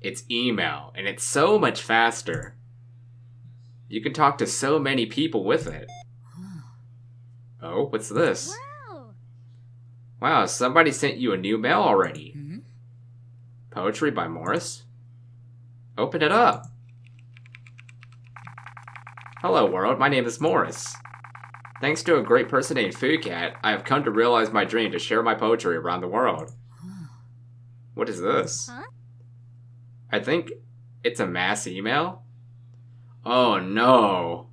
It's email, and it's so much faster. You can talk to so many people with it. Oh, what's this? Wow, somebody sent you a new mail already. Mm-hmm. Poetry by Morris? Open it up. Hello world, my name is Morris. Thanks to a great person named Food Cat, I have come to realize my dream to share my poetry around the world. What is this? Huh? I think it's a mass email? Oh no.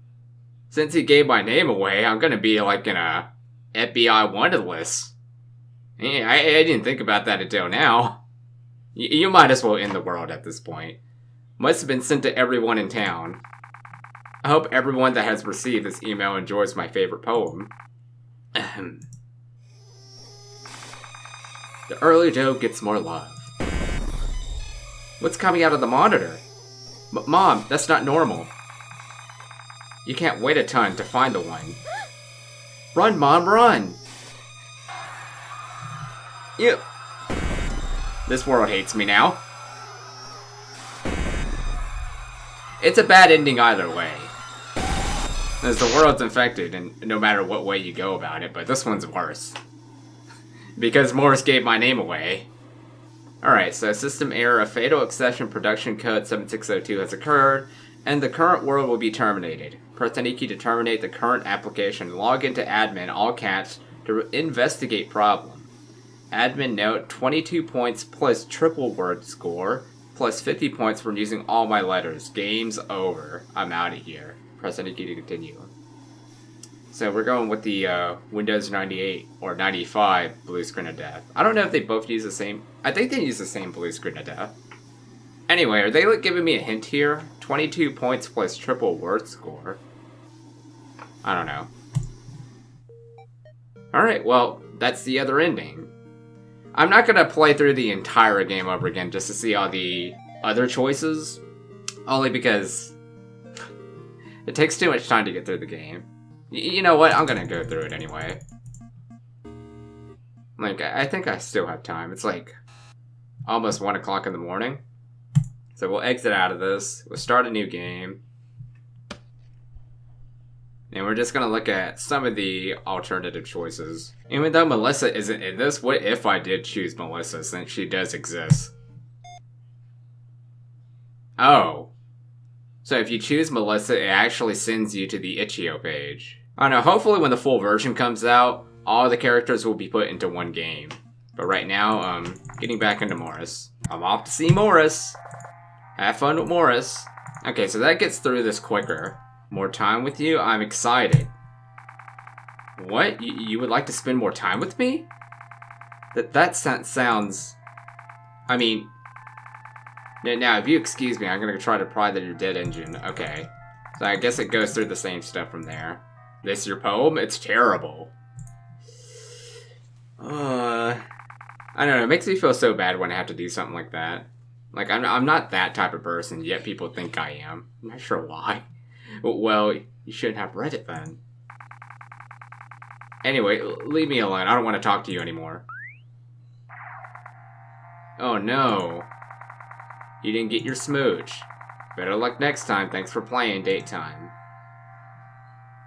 Since he gave my name away, I'm gonna be like in a FBI wanted list. Yeah, I didn't think about that until now. You might as well end the world at this point. Must have been sent to everyone in town. I hope everyone that has received this email enjoys my favorite poem. Ahem. The early Joe gets more love. What's coming out of the monitor? Mom, that's not normal. You can't wait a ton to find the one. Run, Mom, run! Yep. This world hates me now. It's a bad ending either way. As the world's infected, and no matter what way you go about it, but this one's worse. Because Morris gave my name away. Alright, so system error, a fatal exception production code 7602 has occurred, and the current world will be terminated. Press any key to terminate the current application. Log into admin, all caps, to investigate problem. Admin note, 22 points plus triple word score, plus 50 points from using all my letters. Game's over. I'm out of here. Press any key to continue. So we're going with the Windows 98 or 95 blue screen of death. I don't know if they both use the same. I think they use the same blue screen of death. Anyway, are they like giving me a hint here? 22 points plus triple word score. I don't know. Alright, well, that's the other ending. I'm not gonna play through the entire game over again just to see all the other choices. Only because it takes too much time to get through the game. You know what? I'm gonna go through it anyway. Like, I think I still have time. It's like almost 1 o'clock in the morning. So we'll exit out of this. We'll start a new game. And we're just gonna look at some of the alternative choices. Even though Melissa isn't in this, what if I did choose Melissa, since she does exist? Oh. So if you choose Melissa, it actually sends you to the itch.io page. I don't know, hopefully when the full version comes out, all the characters will be put into one game. But right now, getting back into Morris. I'm off to see Morris. Have fun with Morris. Okay, so that gets through this quicker. More time with you? I'm excited. What? You would like to spend more time with me? That sounds... I mean... Now, if you excuse me, I'm gonna try to pry that your dead engine. Okay. So I guess it goes through the same stuff from there. This your poem? It's terrible. I don't know, it makes me feel so bad when I have to do something like that. Like, I'm not that type of person, yet people think I am. I'm not sure why. Well, you shouldn't have read it then. Anyway, leave me alone. I don't want to talk to you anymore. Oh no. You didn't get your smooch. Better luck next time. Thanks for playing date time.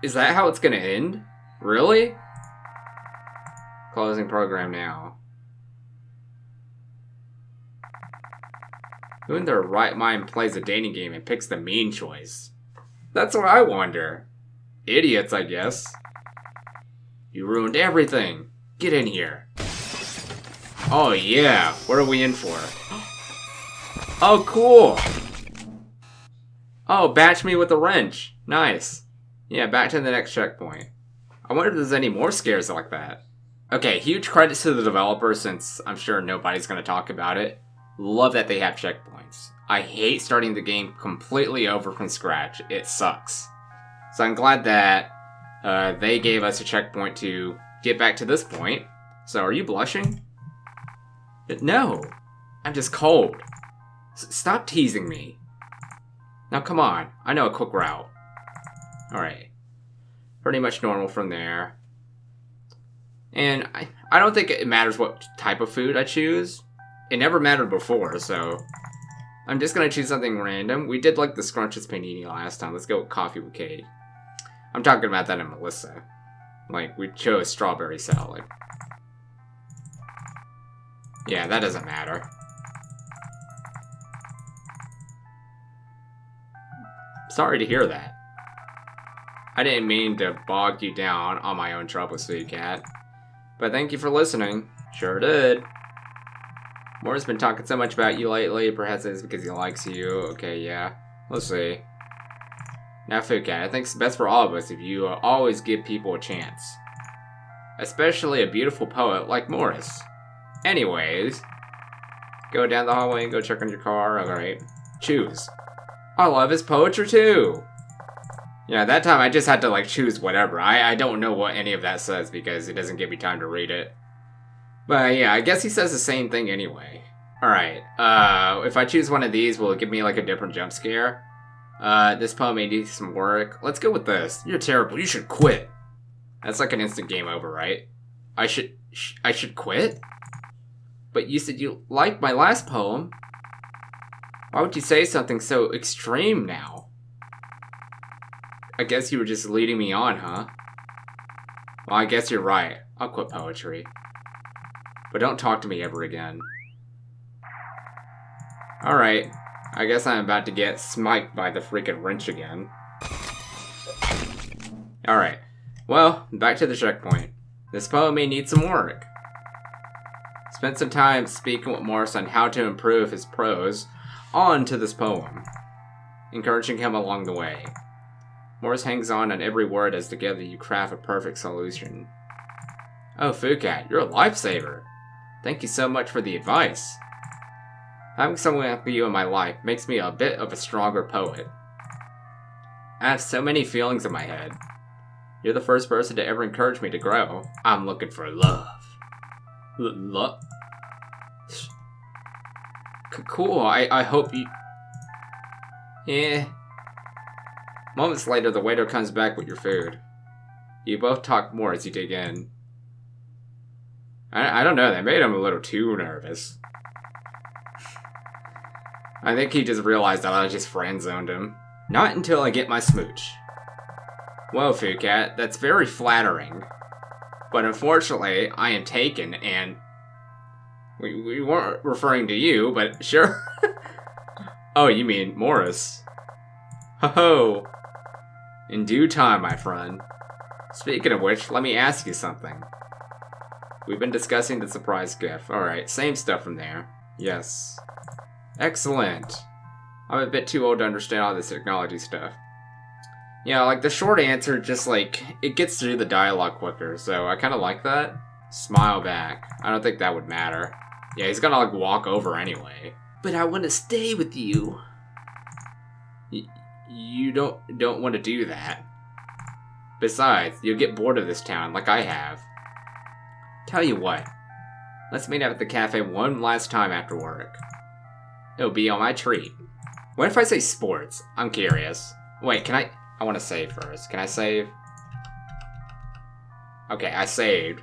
Is that how it's gonna end? Really? Closing program now. Who in their right mind plays a dating game and picks the mean choice? That's what I wonder. Idiots, I guess. You ruined everything. Get in here. Oh yeah, what are we in for? Oh cool. Oh, batch me with a wrench. Nice. Yeah, back to the next checkpoint. I wonder if there's any more scares like that. Okay, huge credits to the developer since I'm sure nobody's going to talk about it. Love that they have checkpoints. I hate starting the game completely over from scratch. It sucks. So I'm glad that they gave us a checkpoint to get back to this point. So are you blushing? No. I'm just cold. Stop teasing me. Now come on. I know a quick route. Alright. Pretty much normal from there. And I don't think it matters what type of food I choose. It never mattered before, so... I'm just gonna choose something random. We did like the scrumptious panini last time. Let's go with coffee with cake. I'm talking about that in Melissa. Like, we chose strawberry salad. Yeah, that doesn't matter. Sorry to hear that. I didn't mean to bog you down on my own troubles, Sweet Cat. But thank you for listening. Sure did. Moore's been talking so much about you lately. Perhaps it's because he likes you. Okay, yeah. We'll see. Now, Food Cat, I think it's best for all of us if you always give people a chance. Especially a beautiful poet like Morris. Anyways. Go down the hallway and go check on your car. Alright. Choose. I love his poetry too. Yeah, that time I just had to like choose whatever. I don't know what any of that says because it doesn't give me time to read it. But yeah, I guess he says the same thing anyway. Alright, if I choose one of these, will it give me like a different jump scare? This poem may need some work. Let's go with this. You're terrible, you should quit. That's like an instant game over, right? I should quit? But you said you liked my last poem. Why would you say something so extreme now? I guess you were just leading me on, huh? Well, I guess you're right. I'll quit poetry. But don't talk to me ever again. Alright. I guess I'm about to get smiked by the freaking wrench again. Alright. Well, back to the checkpoint. This poem may need some work. Spent some time speaking with Morris on how to improve his prose on to this poem, encouraging him along the way. Morris hangs on every word as together you craft a perfect solution. Oh, Fukat, you're a lifesaver. Thank you so much for the advice. Having someone like you in my life makes me a bit of a stronger poet. I have so many feelings in my head. You're the first person to ever encourage me to grow. I'm looking for love. Love? Cool, I hope you... Yeah. Moments later, the waiter comes back with your food. You both talk more as you dig in. I don't know, they made him a little too nervous. I think he just realized that I just friend-zoned him. Not until I get my smooch. Well, Phuket, that's very flattering. But unfortunately, I am taken, and... We weren't referring to you, but sure. Oh, you mean Morris. Ho-ho. In due time, my friend. Speaking of which, let me ask you something. We've been discussing the surprise gift. Alright, same stuff from there. Yes. Excellent. I'm a bit too old to understand all this technology stuff. Yeah, like the short answer, just like, it gets through the dialogue quicker, so I kind of like that. Smile back. I don't think that would matter. Yeah, he's gonna like walk over anyway. But I want to stay with you. You don't want to do that. Besides, you'll get bored of this town like I have. Tell you what, let's meet up at the cafe one last time after work. It'll be on my treat. What if I say sports? I'm curious. Wait, can I want to save first. Can I save? Okay, I saved.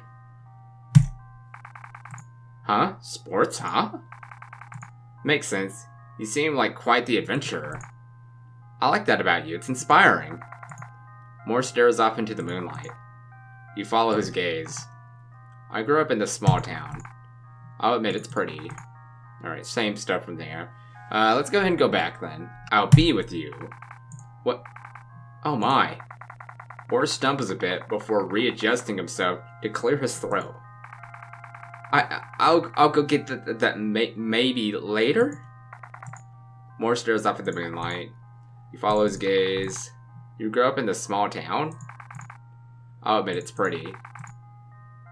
Huh? Sports, huh? Makes sense. You seem like quite the adventurer. I like that about you. It's inspiring. Moore stares off into the moonlight. You follow his gaze. I grew up in this small town. I'll admit it's pretty. Alright, same stuff from there. Let's go ahead and go back then. I'll be with you. What? Oh my. Moore stumbles a bit before readjusting himself to clear his throat. I'll go get that maybe later? Moore stares off at the moonlight. He follows his gaze. You grew up in this small town? I'll admit it's pretty.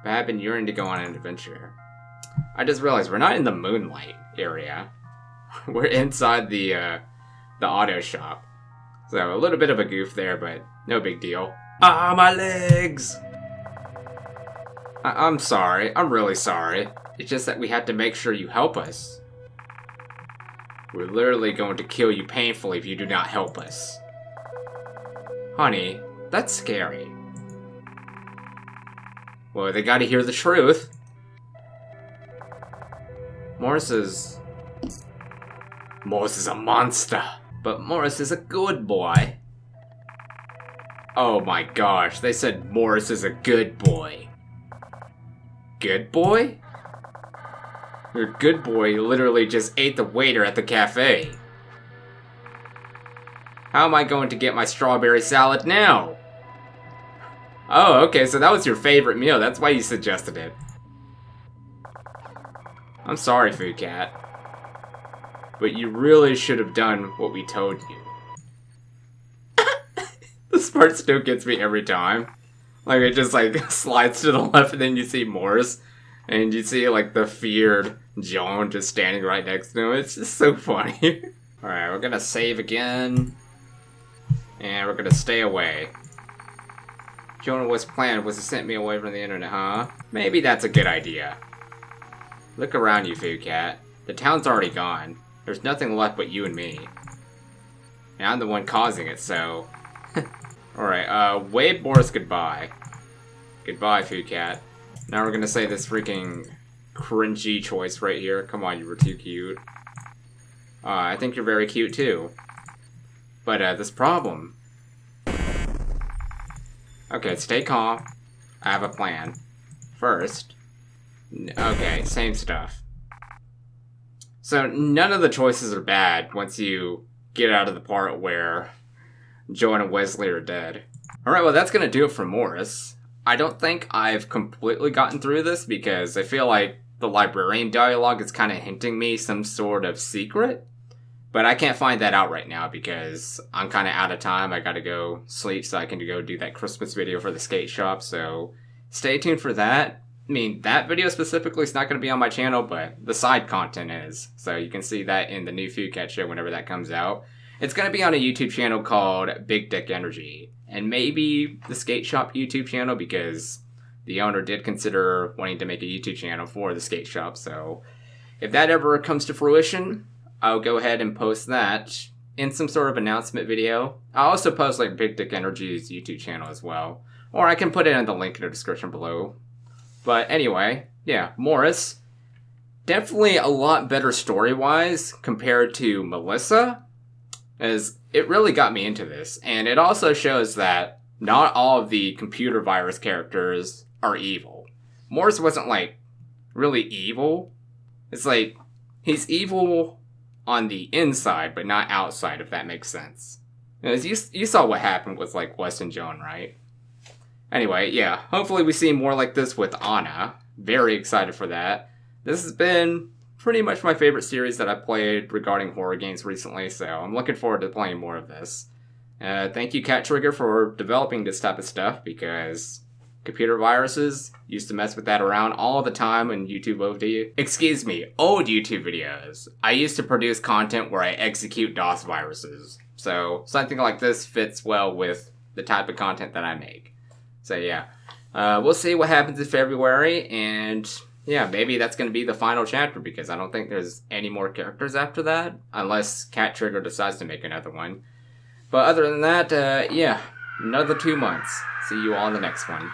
But I've been yearning to go on an adventure. I just realized we're not in the moonlight area. We're inside the auto shop. So a little bit of a goof there, but no big deal. Ah, my legs! I'm sorry. I'm really sorry. It's just that we had to make sure you help us. We're literally going to kill you painfully if you do not help us. Honey, that's scary. Well, they gotta hear the truth. Morris is a monster. But Morris is a good boy. Oh my gosh, they said Morris is a good boy. Good boy? Your good boy literally just ate the waiter at the cafe. How am I going to get my strawberry salad now? Oh, okay, so that was your favorite meal. That's why you suggested it. I'm sorry, Food Cat. But you really should have done what we told you. This part still gets me every time. Like, it just, like, slides to the left and then you see Morris. And you see, like, the feared Joan just standing right next to him. It's just so funny. Alright, we're gonna save again. And we're gonna stay away. Joeyy's plan was to send me away from the internet, huh? Maybe that's a good idea. Look around you, Food Cat. The town's already gone. There's nothing left but you and me. And I'm the one causing it, so... Alright, wave Boris goodbye. Goodbye, Food Cat. Now we're gonna say this freaking cringy choice right here. Come on, you were too cute. I think you're very cute too. But, this problem. Okay, stay calm. I have a plan. First. Okay, same stuff. So, none of the choices are bad once you get out of the part where Joan and Wesley are dead. Alright, well that's gonna do it for Morris. I don't think I've completely gotten through this because I feel like the librarian dialogue is kind of hinting me some sort of secret. But I can't find that out right now because I'm kind of out of time. I gotta go sleep so I can go do that Christmas video for the skate shop. So stay tuned for that. I mean, that video specifically is not going to be on my channel, but the side content is. So you can see that in the new Food Cat show whenever that comes out. It's going to be on a YouTube channel called Big Dick Energy. And maybe the skate shop YouTube channel because the owner did consider wanting to make a YouTube channel for the skate shop. So if that ever comes to fruition, I'll go ahead and post that in some sort of announcement video. I'll also post like Big Dick Energy's YouTube channel as well. Or I can put it in the link in the description below. But anyway, yeah, Morris. Definitely a lot better story-wise compared to Melissa, as it really got me into this. And it also shows that not all of the computer virus characters are evil. Morris wasn't, like, really evil. It's like, he's evil on the inside, but not outside, if that makes sense. As you saw what happened with, like, Wes and Joan, right? Anyway, yeah, hopefully we see more like this with Anna. Very excited for that. This has been pretty much my favorite series that I've played regarding horror games recently, so I'm looking forward to playing more of this. Thank you, Cat Trigger, for developing this type of stuff, because computer viruses used to mess with that around all the time in old YouTube videos. I used to produce content where I execute DOS viruses. So something like this fits well with the type of content that I make. So yeah, we'll see what happens in February, and yeah, maybe that's going to be the final chapter, because I don't think there's any more characters after that, unless Cat Trigger decides to make another one. But other than that, yeah, another 2 months. See you all in the next one.